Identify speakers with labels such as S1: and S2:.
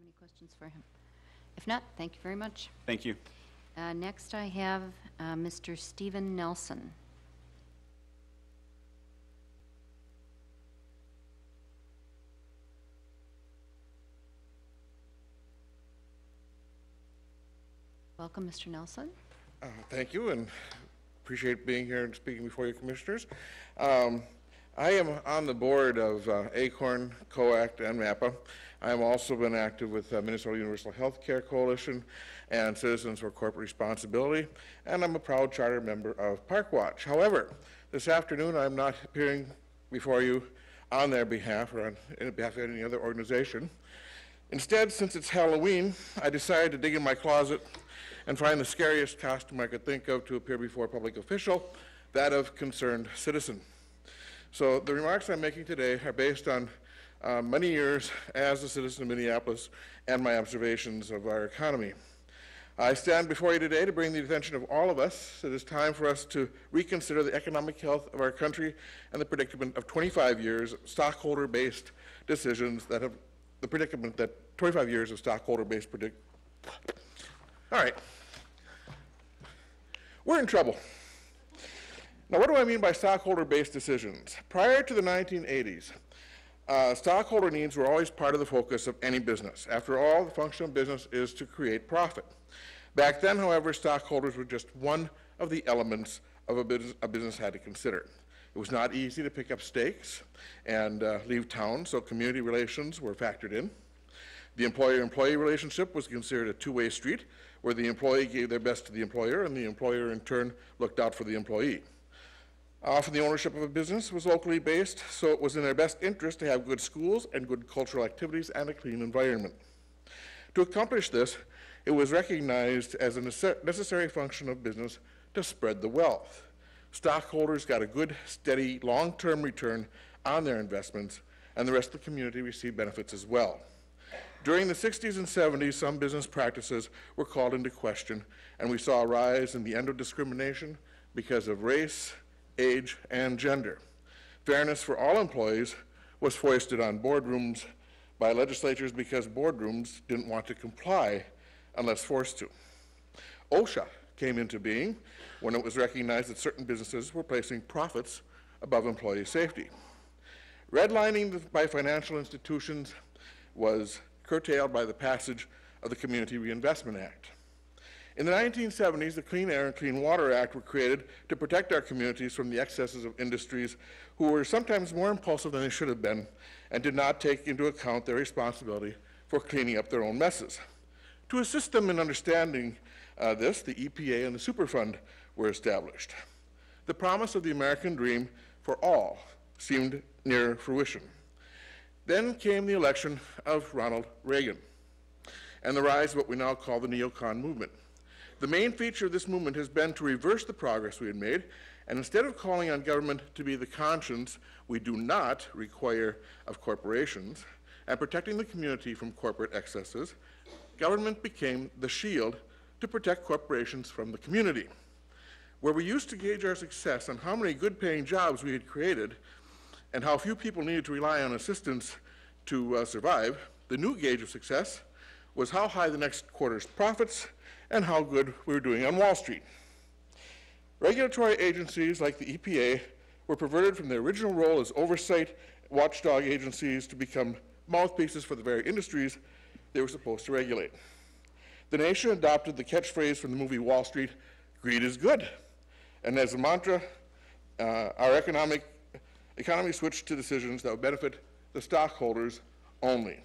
S1: any questions for him? If not, thank you very much.
S2: Thank you.
S1: Next, I have Mr. Stephen Nelson. Welcome, Mr. Nelson.
S3: Thank you, and appreciate being here and speaking before you, commissioners. I am on the board of ACORN, COACT, and MAPA. I have also been active with Minnesota Universal Healthcare Coalition and Citizens for Corporate Responsibility, and I'm a proud charter member of Park Watch. However, this afternoon I'm not appearing before you on their behalf or on behalf of any other organization. Instead, since it's Halloween, I decided to dig in my closet and find the scariest costume I could think of to appear before a public official, that of concerned citizen. So the remarks I'm making today are based on many years as a citizen of Minneapolis and my observations of our economy. I stand before you today to bring the attention of all of us. It is time for us to reconsider the economic health of our country and the predicament of 25 years of stockholder-based decisions that have the predicament that 25 years of stockholder-based All right. We're in trouble. Now, what do I mean by stockholder-based decisions? Prior to the 1980s, stockholder needs were always part of the focus of any business. After all, the function of business is to create profit. Back then, however, stockholders were just one of the elements of a business had to consider. It was not easy to pick up stakes and leave town, so community relations were factored in. The employer-employee relationship was considered a two-way street, where the employee gave their best to the employer, and the employer, in turn, looked out for the employee. Often the ownership of a business was locally based, so it was in their best interest to have good schools and good cultural activities and a clean environment. To accomplish this, it was recognized as a necessary function of business to spread the wealth. Stockholders got a good, steady, long-term return on their investments, and the rest of the community received benefits as well. During the 60s and 70s, some business practices were called into question, and we saw a rise in the end of discrimination because of race, age, and gender. Fairness for all employees was foisted on boardrooms by legislatures because boardrooms didn't want to comply unless forced to. OSHA came into being when it was recognized that certain businesses were placing profits above employee safety. Redlining by financial institutions was curtailed by the passage of the Community Reinvestment Act. In the 1970s, the Clean Air and Clean Water Act were created to protect our communities from the excesses of industries who were sometimes more impulsive than they should have been and did not take into account their responsibility for cleaning up their own messes. To assist them in understanding this, the EPA and the Superfund were established. The promise of the American dream for all seemed near fruition. Then came the election of Ronald Reagan and the rise of what we now call the neocon movement. The main feature of this movement has been to reverse the progress we had made, and instead of calling on government to be the conscience we do not require of corporations and protecting the community from corporate excesses, government became the shield to protect corporations from the community. Where we used to gauge our success on how many good-paying jobs we had created and how few people needed to rely on assistance to survive, the new gauge of success was how high the next quarter's profits and how good we were doing on Wall Street. Regulatory agencies like the EPA were perverted from their original role as oversight watchdog agencies to become mouthpieces for the very industries they were supposed to regulate. The nation adopted the catchphrase from the movie Wall Street, "Greed is good." And as a mantra, our economy switched to decisions that would benefit the stockholders only.